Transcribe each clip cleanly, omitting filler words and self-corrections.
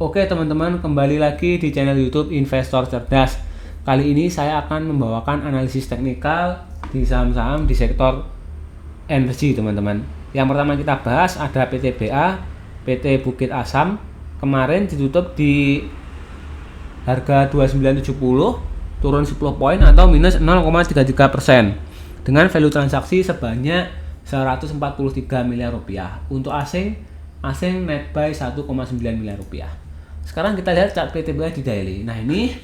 Oke teman-teman, kembali lagi di channel YouTube Investor Cerdas. Kali ini saya akan membawakan analisis teknikal di saham-saham di sektor energi teman-teman. Yang pertama kita bahas ada PTBA, PT Bukit Asam. Kemarin ditutup di harga 2970, turun 10 poin atau minus 0,33%. Dengan value transaksi sebanyak 143 miliar rupiah. Untuk asing net buy 1,9 miliar rupiah. Sekarang kita lihat chart PTBA di daily. Nah ini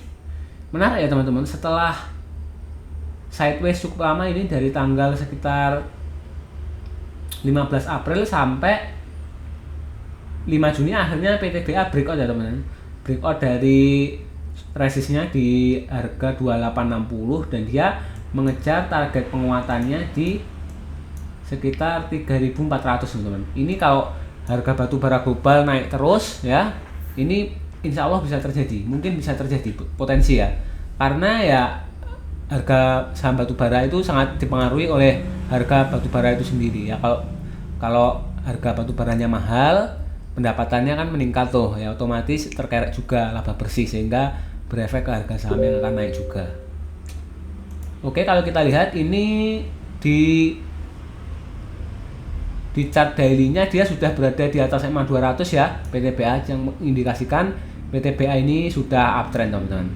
menarik ya teman-teman, setelah sideways cukup lama ini dari tanggal sekitar 15 April sampai 5 Juni akhirnya PTBA breakout ya teman-teman. Breakout dari resistnya di harga 2860 dan dia mengejar target penguatannya di sekitar 3400 teman-teman. Ini kalau harga batu bara global naik terus ya, ini insya Allah bisa terjadi, mungkin bisa terjadi potensi ya, karena ya harga saham batu bara itu sangat dipengaruhi oleh harga batu bara itu sendiri ya. Kalau harga batu baranya mahal, pendapatannya kan meningkat tuh ya, otomatis terkerek juga laba bersih sehingga berefek ke harga saham yang akan naik juga. Oke, kalau kita lihat ini di chart daily-nya dia sudah berada di atas EMA 200 ya, PTBA, yang mengindikasikan PTBA ini sudah uptrend teman-teman.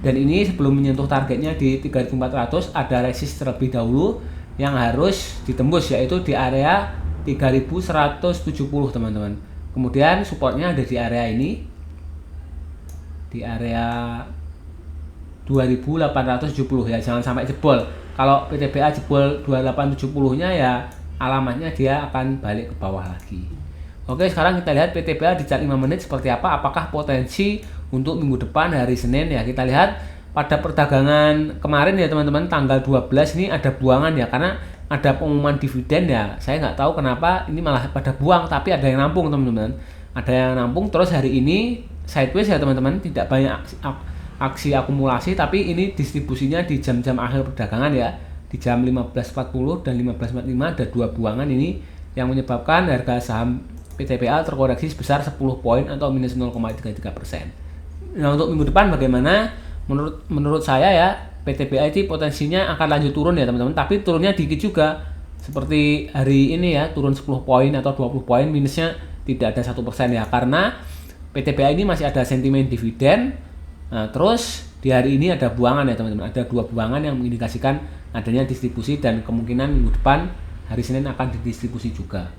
Dan ini sebelum menyentuh targetnya di 3400 ada resist terlebih dahulu yang harus ditembus, yaitu di area 3170 teman-teman. Kemudian supportnya ada di area ini, di area 2870 ya, jangan sampai jebol. Kalau PTBA jebol 2870 nya ya alamatnya dia akan balik ke bawah lagi. Oke, sekarang kita lihat PTBA di chart 5 menit seperti apa, apakah potensi untuk minggu depan hari Senin ya. Kita lihat pada perdagangan kemarin ya teman-teman, tanggal 12 ini ada buangan ya, karena ada pengumuman dividen ya. Saya nggak tahu kenapa ini malah pada buang, tapi ada yang nampung teman-teman. Ada yang nampung, terus hari ini sideways ya teman-teman, tidak banyak aksi akumulasi, tapi ini distribusinya di jam-jam akhir perdagangan ya. Di jam 15.40 dan 15.45 ada dua buangan ini yang menyebabkan harga saham PTBA terkoreksi sebesar 10 poin atau minus 0,33%. Nah, untuk minggu depan bagaimana? Menurut saya ya, PTBA itu potensinya akan lanjut turun ya teman-teman, tapi turunnya dikit juga. Seperti hari ini ya, turun 10 poin atau 20 poin, minusnya tidak ada 1% ya, karena PTBA ini masih ada sentimen dividen. Nah, terus di hari ini ada buangan ya teman-teman, ada dua buangan yang mengindikasikan adanya distribusi dan kemungkinan minggu depan hari Senin akan didistribusi juga.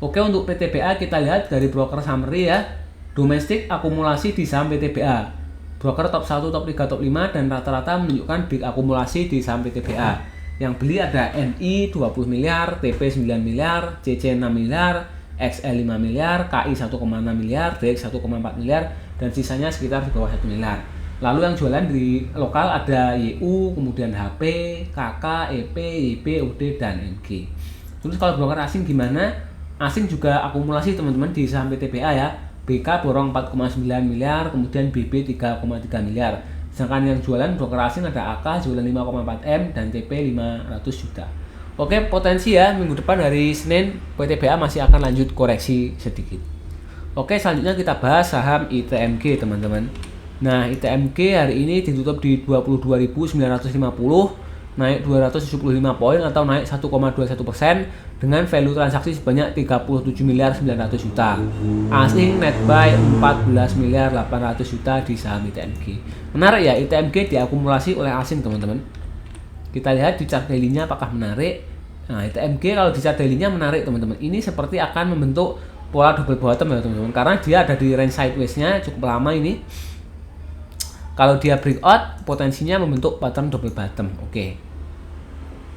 Oke, untuk PTBA kita lihat dari broker summary ya. Domestik akumulasi di saham PTBA. Broker top 1, top 3, top 5 dan rata-rata menunjukkan big akumulasi di saham PTBA. Yang beli ada NI 20 miliar, TP 9 miliar, CC 6 miliar, XL 5 miliar, KI 1,6 miliar, DX 1,4 miliar dan sisanya sekitar di bawah 1 miliar. Lalu yang jualan di lokal ada YU, kemudian HP, KK, EP, YP, UD, dan MG. Terus kalau broker asing gimana? Asing juga akumulasi teman-teman di saham PTBA ya. BK borong 4,9 miliar, kemudian BB 3,3 miliar. Sedangkan yang jualan broker asing ada AK jualan 5,4 M dan TP 500 juta. Oke, potensi ya minggu depan hari Senin PTBA masih akan lanjut koreksi sedikit. Oke, selanjutnya kita bahas saham ITMG teman-teman. Nah, ITMG hari ini ditutup di 22.950, naik 275 poin atau naik 1,21% dengan value transaksi sebanyak 37 miliar 900 juta. Asing net buy 14 miliar 800 juta di saham ITMG. Menarik ya, ITMG diakumulasi oleh asing teman-teman. Kita lihat di chart daily-nya apakah menarik. Nah, ITMG kalau di chart daily-nya menarik teman-teman. Ini seperti akan membentuk pola double bottom ya teman-teman, karena dia ada di range sideways-nya cukup lama ini. Kalau dia breakout, potensinya membentuk pattern double bottom. Oke.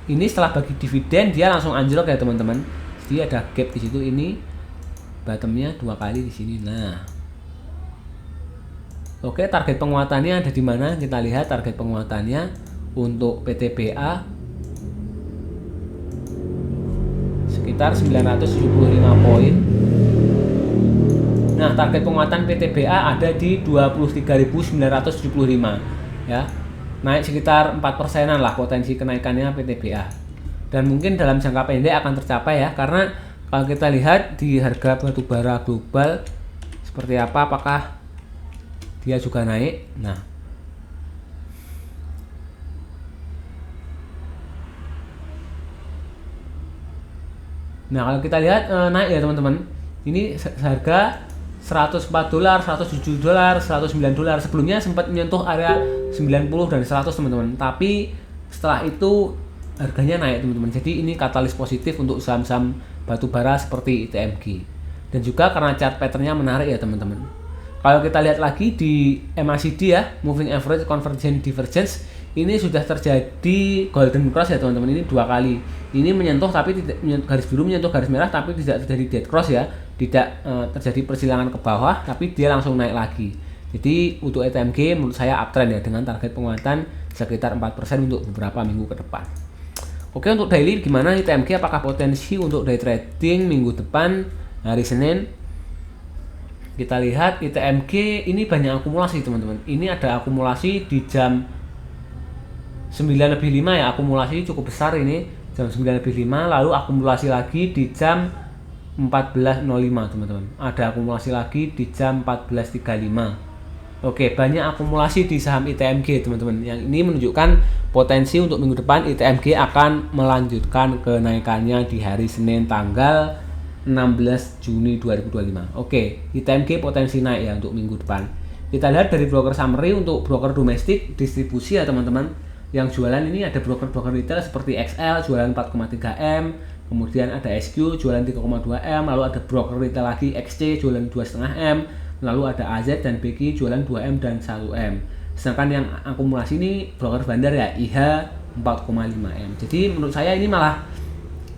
Ini setelah bagi dividen dia langsung anjlok ya teman-teman. Jadi ada gap di situ, ini bottomnya 2 kali di sini. Nah. Oke, target penguatannya ada di mana? Kita lihat target penguatannya untuk PTBA sekitar 975 poin. Nah, target penguatan PTBA ada di 23.975 ya. Naik sekitar 4%-an lah potensi kenaikannya PTBA. Dan mungkin dalam jangka pendek akan tercapai ya, karena kalau kita lihat di harga batubara global seperti apa, apakah dia juga naik. Nah kalau kita lihat naik ya teman-teman, ini harga 104 dolar, 107 dolar, 109 dolar. Sebelumnya sempat menyentuh area 90 dan 100 teman-teman, tapi setelah itu harganya naik teman-teman. Jadi ini katalis positif untuk saham-saham batubara seperti ITMG. Dan juga karena chart patternnya menarik ya teman-teman. Kalau kita lihat lagi di MACD ya, Moving Average Convergence Divergence, ini sudah terjadi golden cross ya teman-teman. Ini 2 kali. Ini menyentuh tapi tidak, garis biru menyentuh garis merah tapi tidak terjadi dead cross ya. Tidak terjadi persilangan ke bawah tapi dia langsung naik lagi. Jadi untuk ITMG menurut saya uptrend ya, dengan target penguatan sekitar 4% untuk beberapa minggu ke depan. Oke, untuk daily gimana ITMG, apakah potensi untuk day trading minggu depan hari Senin? Kita lihat ITMG ini banyak akumulasi teman-teman. Ini ada akumulasi di jam 9:05 ya, akumulasi cukup besar ini jam 9:05, lalu akumulasi lagi di jam 14.05 teman-teman. Ada akumulasi lagi di jam 14.35. Oke, banyak akumulasi di saham ITMG teman-teman. Yang ini menunjukkan potensi untuk minggu depan ITMG akan melanjutkan kenaikannya di hari Senin tanggal 16 Juni 2025. Oke, ITMG potensi naik ya untuk minggu depan. Kita lihat dari broker summary untuk broker domestik distribusi ya teman-teman. Yang jualan ini ada broker-broker retail seperti XL jualan 4,3 M, kemudian ada SQ jualan 3,2 M, lalu ada broker retail lagi XC jualan 2,5 M, lalu ada AZ dan BQ jualan 2 M dan 1 M. Sedangkan yang akumulasi ini broker bandar ya, IH 4,5 M. Jadi menurut saya ini malah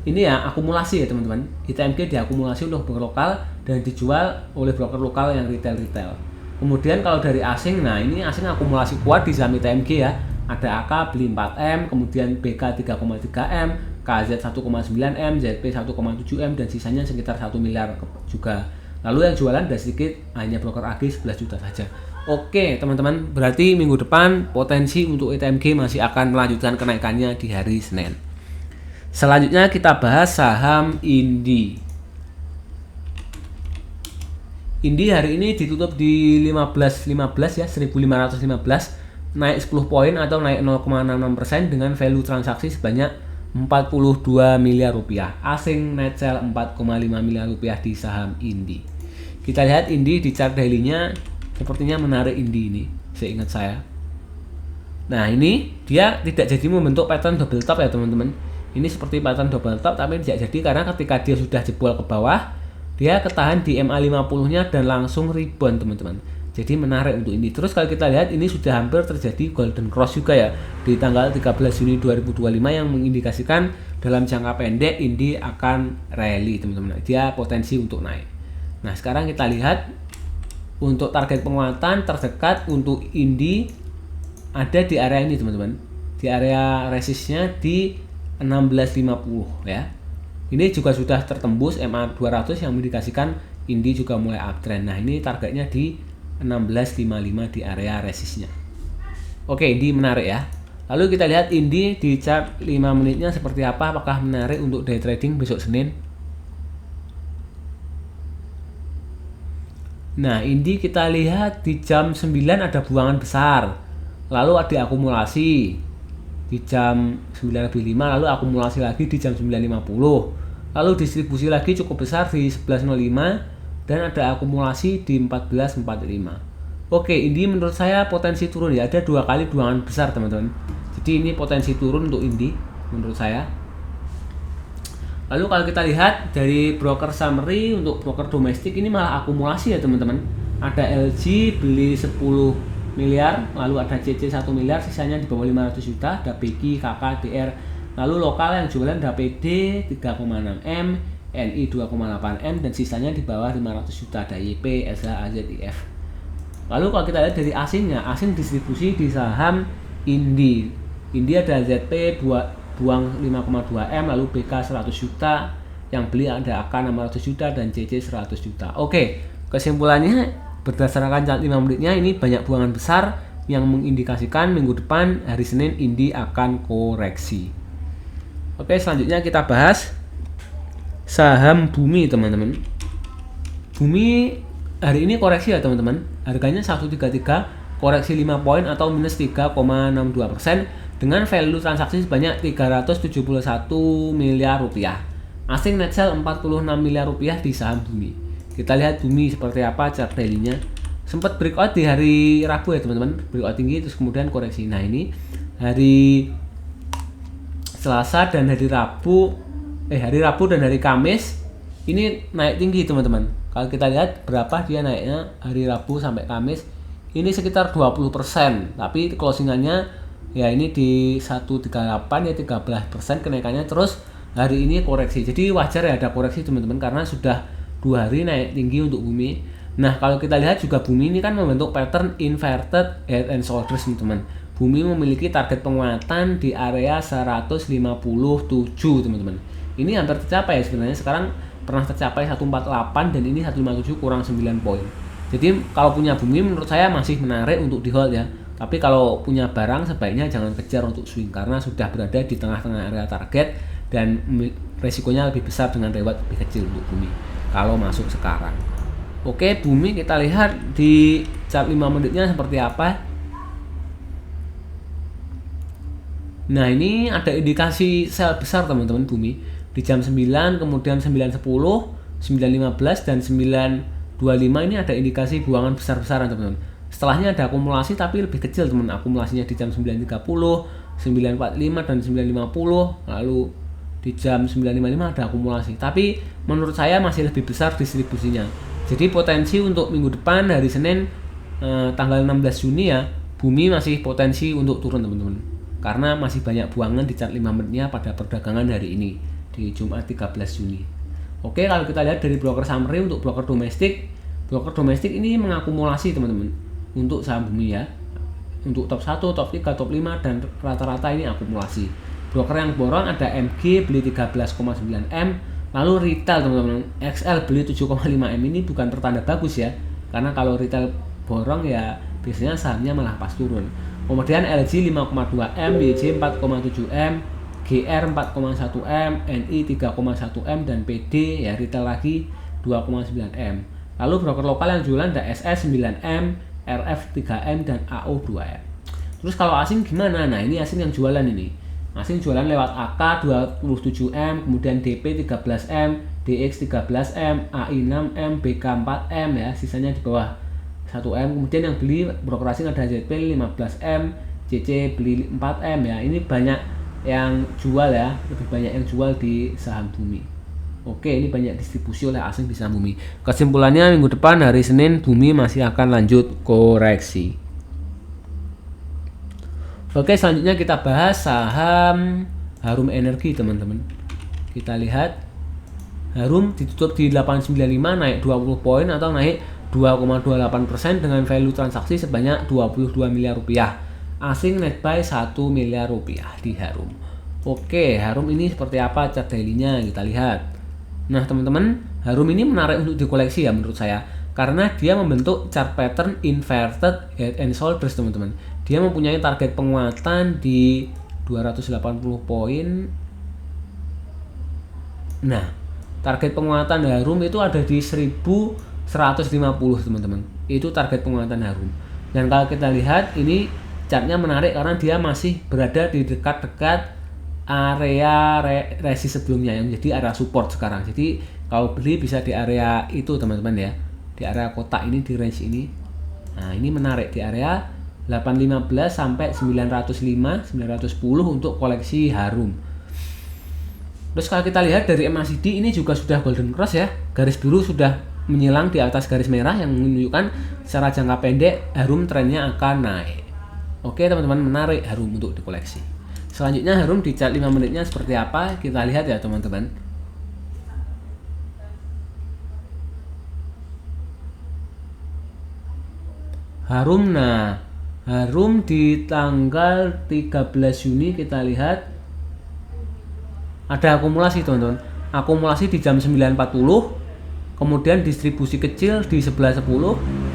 ini ya akumulasi ya teman-teman. ITMG diakumulasi untuk broker lokal dan dijual oleh broker lokal yang retail. Kemudian kalau dari asing, nah ini asing akumulasi kuat di saham ITMG ya. Ada AK beli 4M, kemudian BK 3,3M, KZ 1,9 M, ZP 1,7 M, dan sisanya sekitar 1 miliar juga. Lalu yang jualan ada sedikit, hanya broker AG 11 juta saja. Oke teman-teman, berarti minggu depan potensi untuk ITMG masih akan melanjutkan kenaikannya di hari Senin. Selanjutnya kita bahas saham Indi. Indi hari ini ditutup di 1515 ya, 1515, naik 10 poin atau naik 0,66% dengan value transaksi sebanyak 42 miliar rupiah. Asing net sell 4,5 miliar rupiah di saham Indi. Kita lihat Indi di chart daily-nya sepertinya menarik Indi ini, seingat saya. Nah ini dia tidak jadi membentuk pattern double top ya teman-teman. Ini seperti pattern double top tapi tidak jadi karena ketika dia sudah jebol ke bawah, dia ketahan di MA50-nya dan langsung rebound teman-teman. Jadi menarik untuk ini. Terus kalau kita lihat ini sudah hampir terjadi golden cross juga ya di tanggal 13 Juni 2025 yang mengindikasikan dalam jangka pendek Indi akan rally teman-teman. Dia potensi untuk naik. Nah sekarang kita lihat untuk target penguatan terdekat untuk Indi ada di area ini teman-teman. Di area resistnya di 1650 ya. Ini juga sudah tertembus MA200 yang mengindikasikan Indi juga mulai uptrend. Nah ini targetnya di 1655 di area resistnya. Oke, Indi menarik ya. Lalu kita lihat Indi di chart 5 menitnya seperti apa, apakah menarik untuk day trading besok Senin. Nah Indi kita lihat di jam 9 ada buangan besar, lalu ada akumulasi di jam 9:05, lalu akumulasi lagi di jam 9:50, lalu distribusi lagi cukup besar di 11:05 dan ada akumulasi di 14.45. Oke, Indi menurut saya potensi turun ya, ada 2 kali buangan besar teman-teman. Jadi ini potensi turun untuk Indi menurut saya. Lalu kalau kita lihat dari broker summary untuk broker domestik ini malah akumulasi ya teman-teman. Ada LG beli 10 miliar, lalu ada CC 1 miliar, sisanya di bawah 500 juta, ada BQ, KK, DR. Lalu lokal yang jualan ada PD 3,6 M, NI 2,8 M, dan sisanya di bawah 500 juta, ada YP, SH, AZ, IF. Lalu kalau kita lihat dari asingnya, asing distribusi di saham Indi. Indi ada ZP buang 5,2 M, lalu BK 100 juta, yang beli ada AK 600 juta dan CC 100 juta. Oke, kesimpulannya berdasarkan chart 5 menitnya ini banyak buangan besar yang mengindikasikan minggu depan hari Senin Indi akan koreksi. Oke, selanjutnya kita bahas saham Bumi teman-teman. Bumi hari ini koreksi ya teman-teman. Harganya 133, koreksi 5 poin atau minus 3,62% dengan value transaksi sebanyak 371 miliar rupiah. Asing net sell 46 miliar rupiah di saham Bumi. Kita lihat Bumi seperti apa chart daily-nya. Sempat breakout di hari Rabu ya teman-teman, breakout tinggi terus kemudian koreksi. Nah, ini hari Selasa dan hari Rabu dan hari Kamis ini naik tinggi teman-teman. Kalau kita lihat berapa dia naiknya hari Rabu sampai Kamis, ini sekitar 20%, tapi closingannya ya ini di 138 ya 13% kenaikannya, terus hari ini koreksi. Jadi wajar ya ada koreksi teman-teman karena sudah 2 hari naik tinggi untuk Bumi. Nah, kalau kita lihat juga Bumi ini kan membentuk pattern inverted head and shoulders teman-teman. Bumi memiliki target penguatan di area 157 teman-teman. Ini hampir tercapai ya sebenarnya, sekarang pernah tercapai 148 dan ini 157 kurang 9 poin. Jadi kalau punya Bumi menurut saya masih menarik untuk di hold ya. Tapi kalau punya barang sebaiknya jangan kejar untuk swing karena sudah berada di tengah-tengah area target dan resikonya lebih besar dengan reward lebih kecil untuk Bumi kalau masuk sekarang. Oke, Bumi kita lihat di chart 5 menitnya seperti apa. Nah, ini ada indikasi sell besar teman-teman Bumi di jam 9, kemudian 9.10, 9.15 dan 9.25 ini ada indikasi buangan besar-besaran teman-teman. Setelahnya ada akumulasi tapi lebih kecil teman, akumulasinya di jam 9.30, 9.45 dan 9.50, lalu di jam 9.55 ada akumulasi. Tapi menurut saya masih lebih besar distribusinya. Jadi potensi untuk minggu depan hari Senin tanggal 16 Juni ya, Bumi masih potensi untuk turun teman-teman. Karena masih banyak buangan di chart 5 menitnya pada perdagangan hari ini di Jumat 13 Juni. Oke, kalau kita lihat dari broker summary untuk broker domestik ini mengakumulasi teman-teman untuk saham Bumi ya. Untuk top 1, top 3, top 5 dan rata-rata ini akumulasi. Broker yang borong ada MG beli 13,9 M, lalu retail teman-teman XL beli 7,5 M. Ini bukan pertanda bagus ya, karena kalau retail borong ya biasanya sahamnya malah pas turun. Kemudian LG 5,2 M, YJ 4,7 M, GR 4,1 M, NI 3,1 M dan PD ya retail lagi 2,9 M. Lalu broker lokal yang jualan ada SS 9 M, RF 3 M dan AO 2 M. Terus kalau asing gimana? Nah, ini asing yang jualan ini. Asing jualan lewat AK 27 M, kemudian DP 13 M, DX 13 M, AI 6 M, BK 4 M ya, sisanya di bawah 1 M. Kemudian yang beli broker asing ada ZP 15 M, CC beli 4 M ya. Ini banyak yang jual ya, lebih banyak yang jual di saham Bumi. Oke, ini banyak distribusi oleh asing di saham Bumi. Kesimpulannya minggu depan hari Senin Bumi masih akan lanjut koreksi. Oke, selanjutnya kita bahas saham Harum Energi teman-teman. Kita lihat Harum ditutup di 895 naik 20 poin atau naik 2,28% dengan value transaksi sebanyak 22 miliar rupiah. Asing net buy 1 miliar rupiah di Harum. Oke, Harum ini seperti apa chart daily-nya kita lihat. Nah teman-teman, Harum ini menarik untuk dikoleksi ya menurut saya, karena dia membentuk chart pattern inverted head and shoulders teman-teman. Dia mempunyai target penguatan di 280 poin. Nah, target penguatan Harum itu ada di 1150 teman-teman. Itu target penguatan Harum. Dan kalau kita lihat ini chartnya menarik karena dia masih berada di dekat-dekat area resi sebelumnya yang menjadi area support sekarang. Jadi kalau beli bisa di area itu teman-teman ya, di area kotak ini, di range ini. Nah, ini menarik di area 815 sampai 905, 910 untuk koleksi Harum. Terus kalau kita lihat dari MACD ini juga sudah golden cross ya, garis biru sudah menyilang di atas garis merah yang menunjukkan secara jangka pendek Harum trennya akan naik. Oke teman-teman, menarik Harum untuk dikoleksi. Selanjutnya Harum di chart 5 menitnya seperti apa, kita lihat ya teman-teman. Harum, nah Harum di tanggal 13 Juni kita lihat ada akumulasi teman-teman. Akumulasi di jam 9.40, kemudian distribusi kecil di 11.10,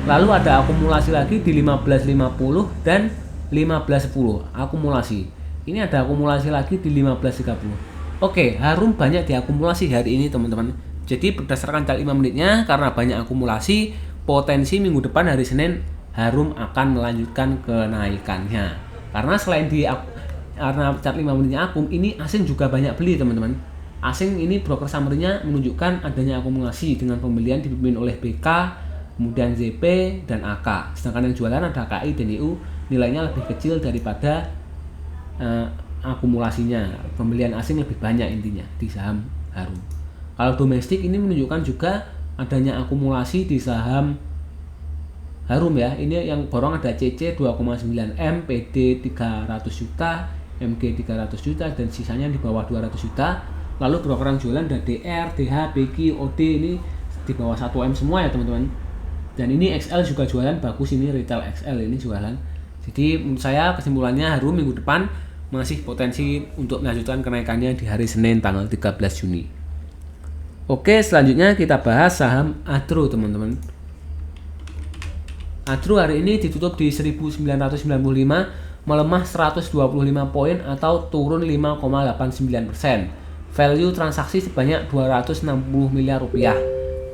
lalu ada akumulasi lagi di 15.50 dan 15.10 akumulasi. Ini ada akumulasi lagi di 15.30. Oke, Harum banyak diakumulasi hari ini teman-teman. Jadi berdasarkan chart 5 menitnya, karena banyak akumulasi, potensi minggu depan hari Senin Harum akan melanjutkan kenaikannya. Karena selain karena chart 5 menitnya akum, ini asing juga banyak beli teman-teman. Asing ini broker summary-nya menunjukkan adanya akumulasi dengan pembelian dipimpin oleh BK, kemudian ZP dan AK. Sedangkan yang jualan ada KI dan EU, nilainya lebih kecil daripada akumulasinya. Pembelian asing lebih banyak intinya di saham Harum. Kalau domestik ini menunjukkan juga adanya akumulasi di saham Harum ya. Ini yang borong ada CC 2,9 M, PD 300 juta, MG 300 juta dan sisanya di bawah 200 juta. Lalu broker yang jualan ada DR, DH, BQ, OD ini di bawah 1 M semua ya teman-teman. Dan ini XL juga jualan bagus, ini retail XL ini jualan. Jadi menurut saya kesimpulannya Harum minggu depan masih potensi untuk melanjutkan kenaikannya di hari Senin tanggal 13 Juni. Oke, selanjutnya kita bahas saham Adro teman-teman. Adro hari ini ditutup di 1995, melemah 125 poin atau turun 5,89%. Value transaksi sebanyak 260 miliar rupiah.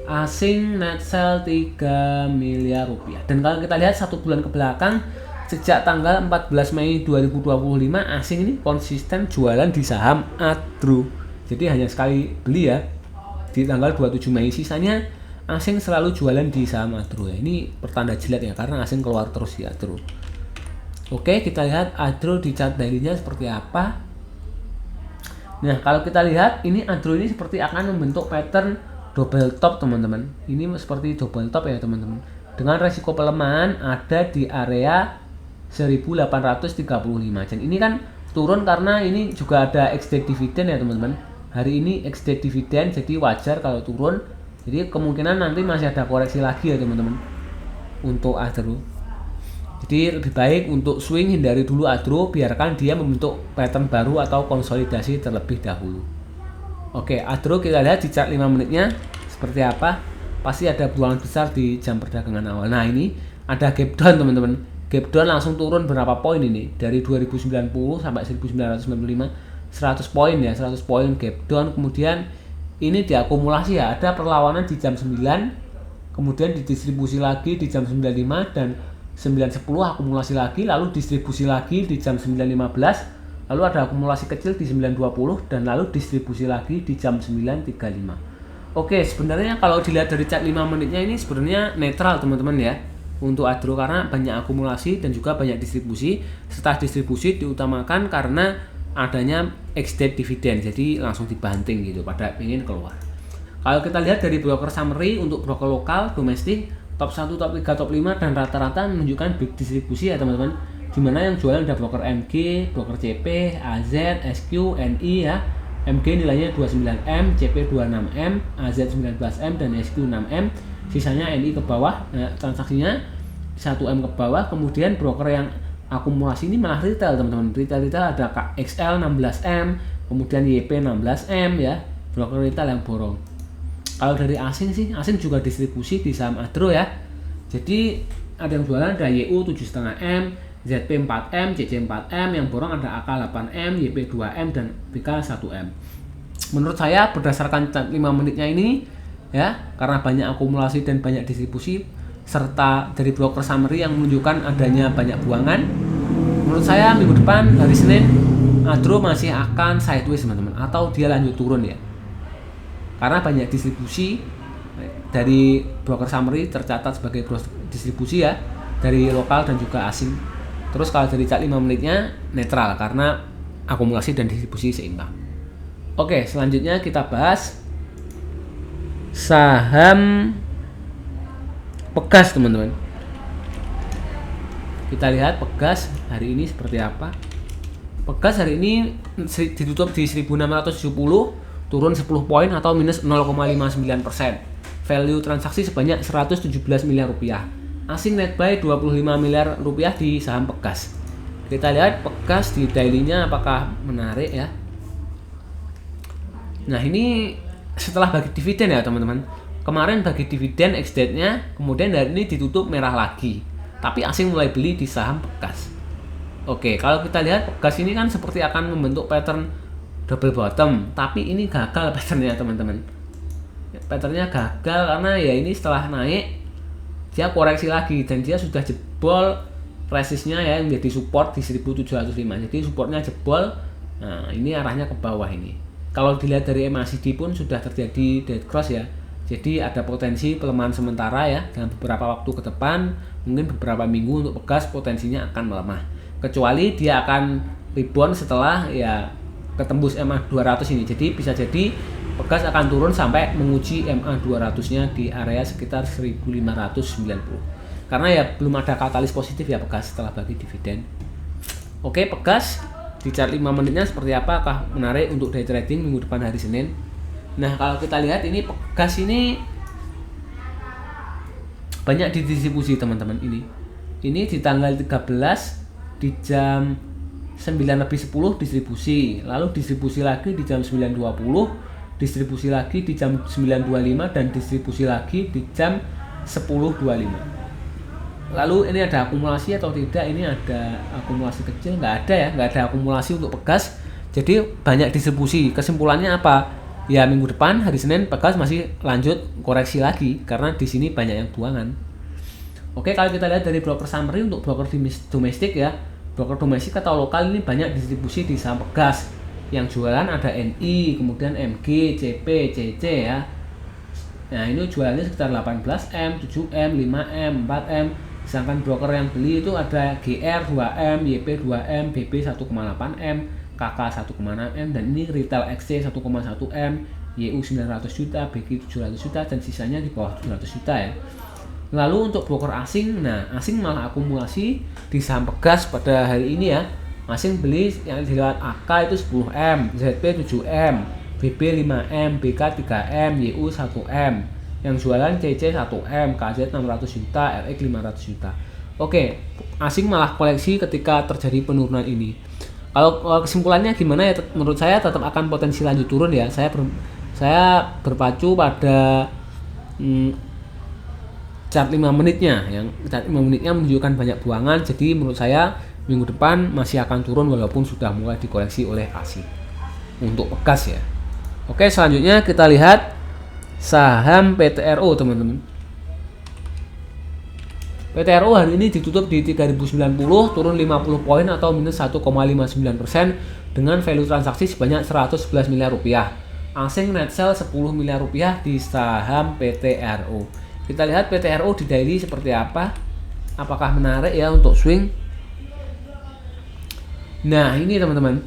Asing net sell 3 miliar rupiah. Dan kalau kita lihat 1 bulan ke belakang, sejak tanggal 14 Mei 2025, asing ini konsisten jualan di saham Adro. Jadi hanya sekali beli ya di tanggal 27 Mei, sisanya asing selalu jualan di saham Adro ya. Ini pertanda jilat ya, karena asing keluar terus di Adro. Oke, kita lihat Adro di chart daily-nya seperti apa. Nah, kalau kita lihat ini Adro ini seperti akan membentuk pattern double top teman-teman. Ini seperti double top ya teman-teman. Dengan resiko pelemahan ada di area 1835. Dan ini kan turun karena ini juga ada ex-date dividend ya teman-teman. Hari ini ex-date dividend, jadi wajar kalau turun. Jadi kemungkinan nanti masih ada koreksi lagi ya teman-teman untuk Adro. Jadi lebih baik untuk swing hindari dulu Adro, biarkan dia membentuk pattern baru atau konsolidasi terlebih dahulu. Oke, Adro kita lihat di chart 5 menitnya seperti apa. Pasti ada buangan besar di jam perdagangan awal. Nah, ini ada gap down teman-teman. Gap down langsung turun berapa poin ini? Dari 2090 sampai 1995, 100 poin ya, 100 poin gap down. Kemudian ini diakumulasi ya, ada perlawanan di jam 9, kemudian didistribusi lagi di jam 95 dan 9.10 akumulasi lagi, lalu distribusi lagi di jam 9.15, lalu ada akumulasi kecil di 9.20 dan lalu distribusi lagi di jam 9.35. Oke, sebenarnya kalau dilihat dari chart 5 menitnya ini sebenarnya netral teman-teman ya untuk Adro, karena banyak akumulasi dan juga banyak distribusi. Setelah distribusi diutamakan karena adanya ex-date dividend, jadi langsung dibanting gitu pada ingin keluar. Kalau kita lihat dari broker summary untuk broker lokal domestik, top 1, top 3, top 5 dan rata-rata menunjukkan big distribusi ya teman-teman. Dimana yang jualan ada broker MG, broker CP, AZ, SQ, NI ya. MG nilainya 29M, CP 26M, AZ 19M dan SQ 6M. Sisanya NI ke bawah, transaksinya 1M ke bawah. Kemudian broker yang akumulasi ini malah retail teman-teman. Retail ada XL 16M, kemudian YP 16M ya. Broker retail yang borong. Kalau dari asing sih, asing juga distribusi di saham Adro ya. Jadi ada yang jualan ada YU 7,5M, ZP 4M, CC 4M, yang borong ada AK 8M, YP 2M dan BK 1M. Menurut saya berdasarkan 5 menitnya ini ya, karena banyak akumulasi dan banyak distribusi serta dari broker summary yang menunjukkan adanya banyak buangan, menurut saya minggu depan hari Senin Adro masih akan sideways teman-teman, atau dia lanjut turun ya. Karena banyak distribusi dari broker summary tercatat sebagai distribusi ya, dari lokal dan juga asing. Terus kalau dari chart 5 menitnya netral karena akumulasi dan distribusi seimbang. Oke, selanjutnya kita bahas saham Pegas teman-teman. Kita lihat Pegas hari ini seperti apa. Pegas hari ini ditutup di 1670, turun 10 poin atau minus 0,59%. Value transaksi sebanyak 117 miliar rupiah. Asing net buy 25 miliar rupiah di saham Pegas. Kita lihat Pegas di daily-nya apakah menarik ya. Nah, ini setelah bagi dividen ya teman-teman. Kemarin bagi dividen ex-date-nya, kemudian hari ini ditutup merah lagi. Tapi asing mulai beli di saham Pegas. Oke, kalau kita lihat Pegas ini kan seperti akan membentuk pattern double bottom, tapi ini gagal patternnya teman-teman. Patternnya gagal karena ya ini setelah naik dia koreksi lagi dan dia sudah jebol resistnya ya, yang jadi support di 1705. Jadi supportnya jebol. Nah, ini arahnya ke bawah ini. Kalau dilihat dari MACD pun sudah terjadi dead cross ya. Jadi ada potensi pelemahan sementara ya dalam beberapa waktu ke depan, mungkin beberapa minggu untuk Pegas potensinya akan melemah. Kecuali dia akan rebound setelah ya ketembus MA 200 ini. Jadi bisa jadi Pegas akan turun sampai menguji MA 200-nya di area sekitar 1590. Karena ya belum ada katalis positif ya Pegas setelah bagi dividen. Oke, Pegas di chart 5 menitnya seperti apa? Apakah menarik untuk day trading minggu depan hari Senin? Nah, kalau kita lihat ini Pegas ini banyak didistribusi teman-teman ini. Ini di tanggal 13 di jam 9:10 distribusi, lalu distribusi lagi di jam 9:20, distribusi lagi di jam 9:25 dan distribusi lagi di jam 10:25. Lalu ini ada akumulasi atau tidak? Ini ada akumulasi kecil, nggak ada ya, nggak ada akumulasi untuk Pegas. Jadi banyak distribusi. Kesimpulannya apa? Ya minggu depan hari Senin Pegas masih lanjut koreksi lagi karena di sini banyak yang buangan. Oke, kalau kita lihat dari broker summary untuk broker domestik ya, broker domestik atau lokal ini banyak distribusi di saham Pegas. Yang jualan ada NI, kemudian MG, CP, CC ya. Nah ini jualannya sekitar 18M, 7M, 5M, 4M. Sedangkan broker yang beli itu ada GR 2M, YP 2M, BP 1,8M, KK 1,6M, dan ini retail XC 1,1M, YU 900 juta, BQ 700 juta, dan sisanya di bawah 700 juta ya. Lalu untuk broker asing, nah asing malah akumulasi di saham Pegas pada hari ini ya. Asing beli yang dilewat AK itu 10M, ZP 7M, BB 5M, BK 3M, YU 1M. Yang jualan CC 1M, KZ 600 juta, RX 500 juta. Oke, asing malah koleksi ketika terjadi penurunan ini. Kalau kesimpulannya gimana ya? Menurut saya tetap akan potensi lanjut turun ya. Saya berpacu pada chart 5 menitnya. Yang chart 5 menitnya menunjukkan banyak buangan. Jadi menurut saya minggu depan masih akan turun walaupun sudah mulai dikoleksi oleh asing. Untuk Pegas ya. Oke, selanjutnya kita lihat saham PTRO teman-teman. PTRO hari ini ditutup di 3090, turun 50 poin atau minus 1,59% dengan value transaksi sebanyak 111 miliar rupiah. Asing net sell 10 miliar rupiah di saham PTRO. Kita lihat PTRO di daily seperti apa. Apakah menarik ya untuk swing? Nah ini teman-teman,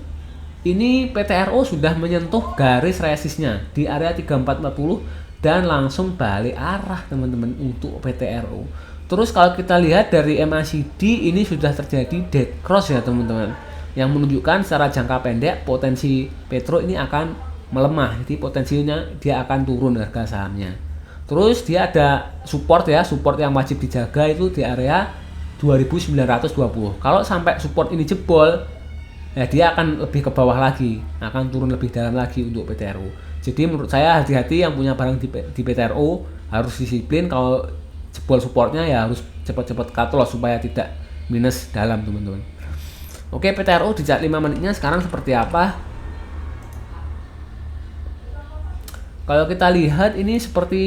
ini PTRO sudah menyentuh garis resistnya di area 3440 dan langsung balik arah teman-teman untuk PTRO. Terus kalau kita lihat dari MACD ini sudah terjadi dead cross ya teman-teman, yang menunjukkan secara jangka pendek potensi Petro ini akan melemah. Jadi potensinya dia akan turun harga sahamnya. Terus dia ada support ya, support yang wajib dijaga itu di area 2920. Kalau sampai support ini jebol, ya dia akan lebih ke bawah lagi, akan turun lebih dalam lagi untuk PTRO. Jadi menurut saya hati-hati yang punya barang di PTRO, harus disiplin. Kalau jebol supportnya ya harus cepat-cepat cut loss supaya tidak minus dalam teman-teman. Oke, PTRO di chart 5 menitnya sekarang seperti apa? Kalau kita lihat ini seperti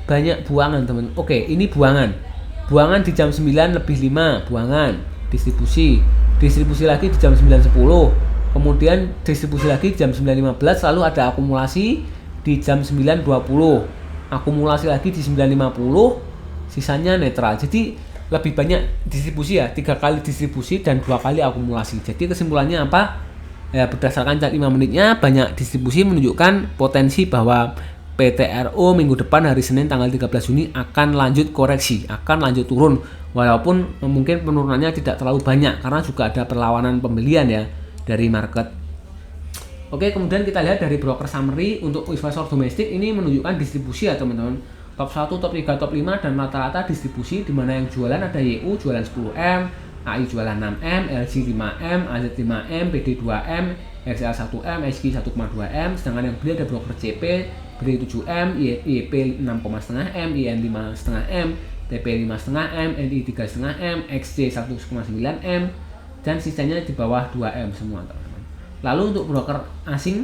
banyak buangan teman. Oke, ini buangan di jam 9:05 buangan, distribusi lagi di jam 9:10, kemudian distribusi lagi di jam 9:15, lalu ada akumulasi di jam 9:20, akumulasi lagi di 9:50, sisanya netral. Jadi lebih banyak distribusi ya, 3 kali distribusi dan 2 kali akumulasi. Jadi kesimpulannya apa? Ya, berdasarkan chart 5 menitnya banyak distribusi menunjukkan potensi bahwa PTRO minggu depan hari Senin tanggal 13 Juni akan lanjut koreksi, akan lanjut turun walaupun mungkin penurunannya tidak terlalu banyak karena juga ada perlawanan pembelian ya dari market. Oke, kemudian kita lihat dari broker summary untuk investor domestik ini menunjukkan distribusi ya teman-teman. Top 1, top 3, top 5 dan rata-rata distribusi di mana yang jualan ada YU jualan 10M, AI jualan 6M, LG 5M, AZ 5M, PD 2M, XL 1M, SG 1,2M, sedangkan yang beli ada broker CP beli 7M, YP 6,5M, IN 5,5M, TP 5,5M, NI 3,5M, XC 1,9M, dan sisanya di bawah 2M semua teman-teman. Lalu untuk broker asing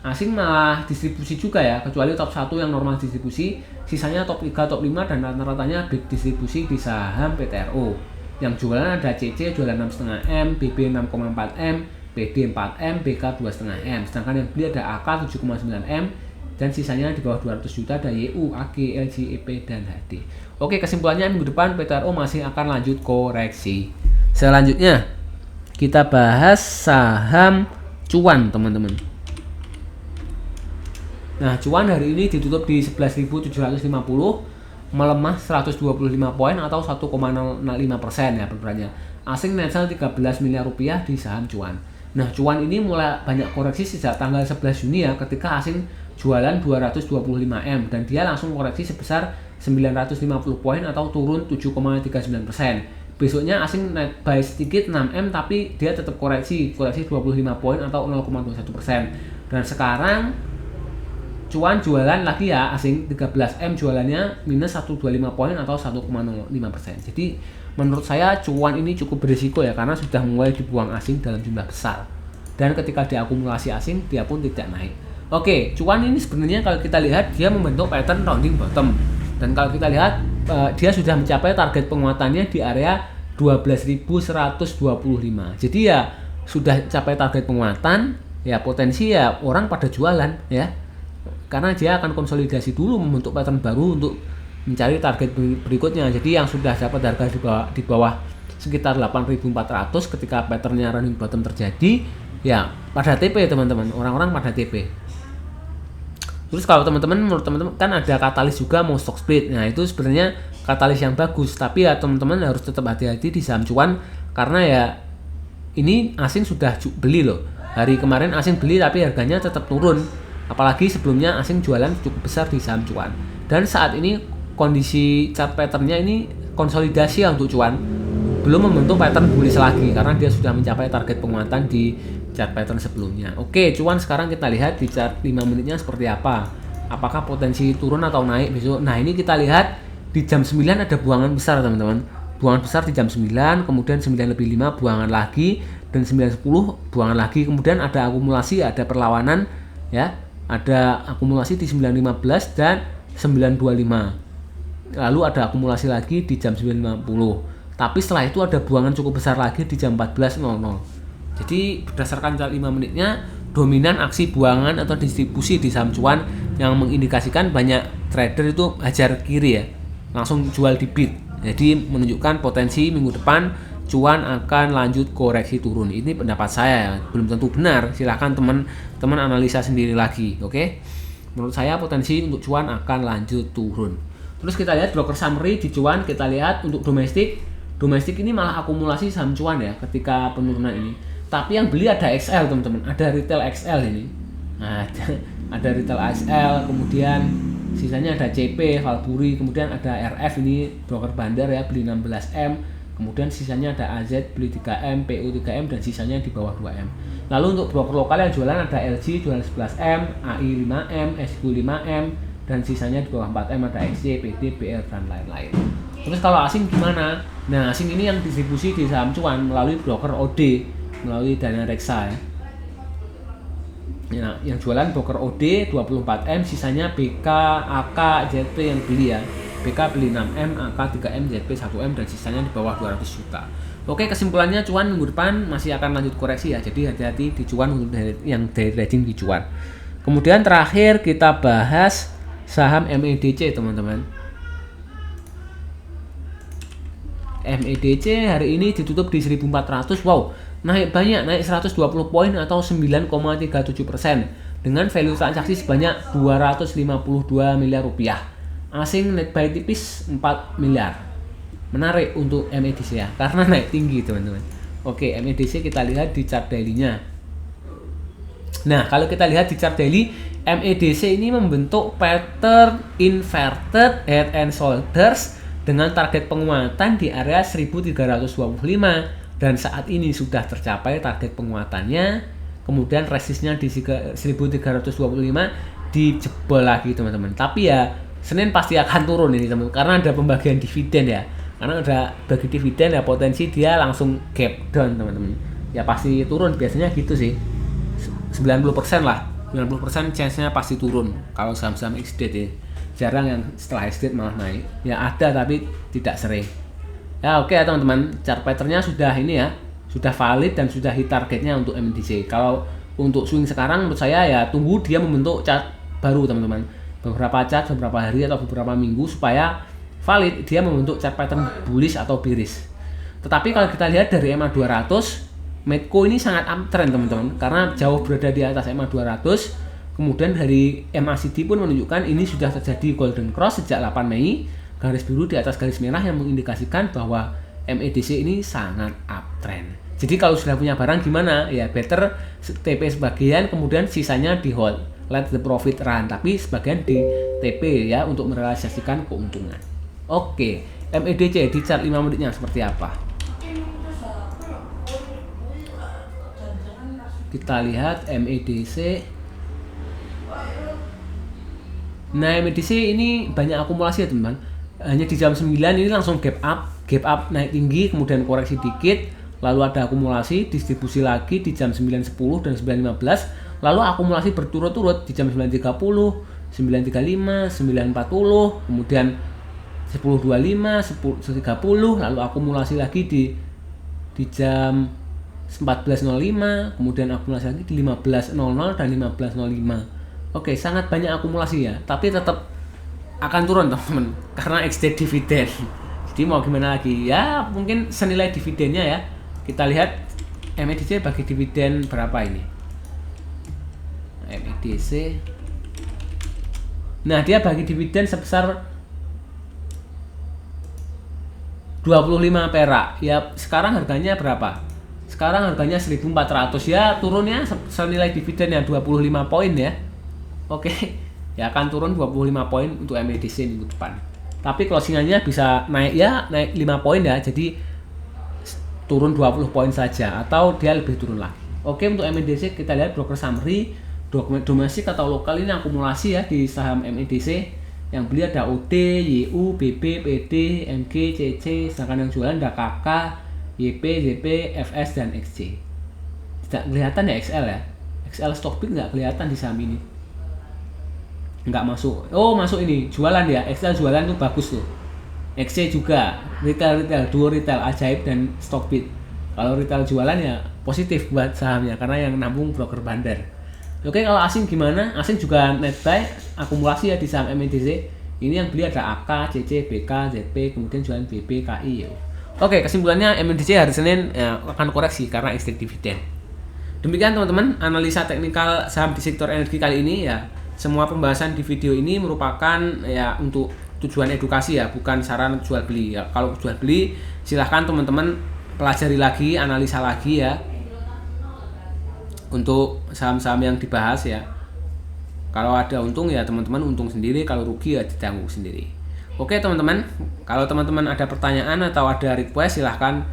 asing malah distribusi juga ya, kecuali top 1 yang normal distribusi, sisanya top 3, top 5 dan rata-ratanya big distribusi di saham PTRO. Yang jualan ada CC jualan 6,5M, BB 6,4M, PD 4M, BK 2,5M. Sedangkan yang beli ada AK 7,9M dan sisanya di bawah 200 juta ada YU, AG, LG, EP dan HD. Oke, kesimpulannya minggu depan PTRO masih akan lanjut koreksi. Selanjutnya kita bahas saham cuan, teman-teman. Nah, cuan hari ini ditutup di 11.750, melemah 125 poin atau 1,05% ya perbedaannya. Asing net sell 13 miliar rupiah di saham cuan. Nah, cuan ini mulai banyak koreksi sejak tanggal 11 Juni ya, ketika asing jualan 225M dan dia langsung koreksi sebesar 950 poin atau turun 7,39%. Besoknya asing net buy sedikit 6M tapi dia tetap koreksi 25 poin atau 0,21%. Dan sekarang cuan jualan lagi ya, asing 13M jualannya minus 125 poin atau 1,05%. Jadi menurut saya cuan ini cukup berisiko ya, karena sudah mulai dibuang asing dalam jumlah besar. Dan ketika diakumulasi asing, dia pun tidak naik. Oke, cuan ini sebenarnya kalau kita lihat dia membentuk pattern rounding bottom. Dan kalau kita lihat dia sudah mencapai target penguatannya di area 12.125. Jadi ya sudah capai target penguatan, ya potensi ya orang pada jualan ya. Karena dia akan konsolidasi dulu membentuk pattern baru untuk mencari target berikutnya. Jadi yang sudah dapat harga di bawah sekitar 8.400 ketika patternnya running bottom terjadi, ya pada TP teman-teman, orang-orang pada TP. Terus kalau teman-teman, menurut teman-teman kan ada katalis juga mau stock split. Nah itu sebenarnya katalis yang bagus, tapi ya teman-teman harus tetap hati-hati di saham cuan, karena ya ini asing sudah beli loh. Hari kemarin asing beli tapi harganya tetap turun. Apalagi sebelumnya asing jualan cukup besar di saham cuan. Dan saat ini kondisi chart patternnya ini konsolidasi untuk cuan, belum membentuk pattern bullish lagi karena dia sudah mencapai target penguatan di chart pattern sebelumnya. Oke, cuan sekarang kita lihat di chart 5 menitnya seperti apa. Apakah potensi turun atau naik besok? Nah ini kita lihat di jam 9 ada buangan besar teman-teman. Buangan besar di jam 9, kemudian 9:05 buangan lagi, dan 9:10 buangan lagi. Kemudian ada akumulasi, ada perlawanan ya. Ada akumulasi di 9.15 dan 9.25. Lalu ada akumulasi lagi di jam 9.50. Tapi setelah itu ada buangan cukup besar lagi di jam 14.00. Jadi berdasarkan chart 5 menitnya, dominan aksi buangan atau distribusi di saham cuan yang mengindikasikan banyak trader itu hajar kiri ya, langsung jual di bid. Jadi menunjukkan potensi minggu depan cuan akan lanjut koreksi turun. Ini pendapat saya ya, belum tentu benar. Silahkan teman-teman analisa sendiri lagi. Oke, menurut saya potensi untuk cuan akan lanjut turun. Terus kita lihat broker summary di cuan. Kita lihat untuk domestik ini malah akumulasi saham cuan ya ketika penurunan ini. Tapi yang beli ada XL teman-teman, ada retail XL ini. Nah, ada retail XL, kemudian sisanya ada CP, Valburi, kemudian ada RF ini broker bandar ya, beli 16M. Kemudian sisanya ada AZ beli 3M, PU 3M dan sisanya di bawah 2M. Lalu untuk broker lokal yang jualan ada LG jualan 11M, AI 5M, SQ 5M dan sisanya di bawah 4M ada XC, PD, BR dan lain-lain. Terus kalau asing gimana? Nah, asing ini yang distribusi di saham cuan melalui broker OD, melalui Dana Reksa ya. Ya, yang jualan broker OD 24M, sisanya BK, AK, ZP yang beli ya. BK beli 6M, AK 3M, ZP 1M dan sisanya di bawah 200 juta. Oke, kesimpulannya cuan minggu depan masih akan lanjut koreksi ya. Jadi hati-hati di cuan untuk yang day trading di cuan. Kemudian terakhir kita bahas saham MEDC teman-teman. MEDC hari ini ditutup di 1400. Wow, naik banyak, naik 120 poin atau 9,37% dengan value transaksi sebanyak 252 miliar rupiah. Asing net buy tipis 4 miliar. Menarik untuk MEDC ya, karena naik tinggi teman-teman. Oke, MEDC kita lihat di chart daily-nya. Nah, kalau kita lihat di chart daily, MEDC ini membentuk pattern inverted head and shoulders dengan target penguatan di area 1325 dan saat ini sudah tercapai target penguatannya. Kemudian resistnya di 1325 dijebol lagi teman-teman. Tapi ya Senin pasti akan turun ini teman, karena ada pembagian dividen ya. Karena ada bagi dividen ya, potensi dia langsung gap down teman-teman. Ya pasti turun, biasanya gitu sih. 90% lah 90% chance-nya pasti turun kalau saham-saham ex-date ya. Jarang yang setelah ex-date malah naik. Ya ada tapi tidak sering. Ya oke ya teman-teman, chart pattern-nya sudah ini ya, sudah valid dan sudah hit targetnya untuk MACD. Kalau untuk swing sekarang menurut saya ya tunggu dia membentuk chart baru teman-teman. Beberapa chart, beberapa hari atau beberapa minggu supaya valid dia membentuk chart pattern bullish atau bearish. Tetapi kalau kita lihat dari EMA 200, Medco ini sangat uptrend teman-teman karena jauh berada di atas EMA 200. Kemudian dari MACD pun menunjukkan ini sudah terjadi golden cross sejak 8 Mei, garis biru di atas garis merah yang mengindikasikan bahwa MACD ini sangat uptrend. Jadi kalau sudah punya barang gimana? Ya better TP sebagian kemudian sisanya di hold, let the profit run, tapi sebagian di TP ya untuk merealisasikan keuntungan. Oke, MACD di chart 5 menitnya seperti apa? Kita lihat MACD. Nah, MACD ini banyak akumulasi ya teman-teman. Hanya di jam 9 ini langsung gap up naik tinggi, kemudian koreksi dikit, lalu ada akumulasi, distribusi lagi di jam 9.10 dan 9.15, lalu akumulasi berturut-turut di jam 9.30, 9.35, 9.40, kemudian 10.25, 10.30, lalu akumulasi lagi di jam 14.05, kemudian akumulasi lagi di 15.00 dan 15.05. Oke, sangat banyak akumulasi ya, tapi tetap akan turun teman-teman karena ex-date dividen. Jadi mau gimana lagi ya, mungkin senilai dividennya ya. Kita lihat MACD bagi dividen berapa ini. MACD. Nah, dia bagi dividen sebesar 25 perak. Ya, sekarang harganya berapa? Sekarang harganya 1.400 ya, turunnya senilai dividennya 25 poin ya. Oke, ya akan turun 25 poin untuk MACD minggu depan. Tapi closingannya bisa naik ya, naik 5 poin ya. Jadi turun 20 poin saja atau dia lebih turun lagi. Oke, untuk MACD kita lihat broker summary, domestik atau lokal ini akumulasi ya di saham MACD. Yang beli ada OD, YU, BB, PD, MG, CC, sedangkan yang jualan ada KK, YP, JP, FS, dan XC. Tidak kelihatan ya XL ya. XL Stockbit nggak kelihatan di saham ini. Nggak masuk. Oh, masuk ini. Jualan ya. XL jualan tuh bagus tuh. XC juga. Retail, duo retail, Ajaib dan Stockbit. Kalau retail jualan ya positif buat sahamnya karena yang nabung broker bandar. Oke, kalau asing gimana? Asing juga net buy, akumulasi ya di saham MACD. Ini yang beli ada AK, CC, BK, ZP, kemudian jualan BB, KI ya. Oke, kesimpulannya MACD hari Senin ya, akan koreksi karena ex-date dividen. Demikian teman-teman analisa teknikal saham di sektor energi kali ini ya. Semua pembahasan di video ini merupakan ya untuk tujuan edukasi ya, bukan saran jual beli ya. Kalau jual beli silahkan teman-teman pelajari lagi, analisa lagi ya. Untuk saham-saham yang dibahas ya. Kalau ada untung ya teman-teman untung sendiri, kalau rugi ya ditanggung sendiri. Oke teman-teman, kalau teman-teman ada pertanyaan atau ada request silahkan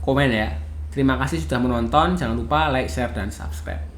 komen ya. Terima kasih sudah menonton, jangan lupa like, share, dan subscribe.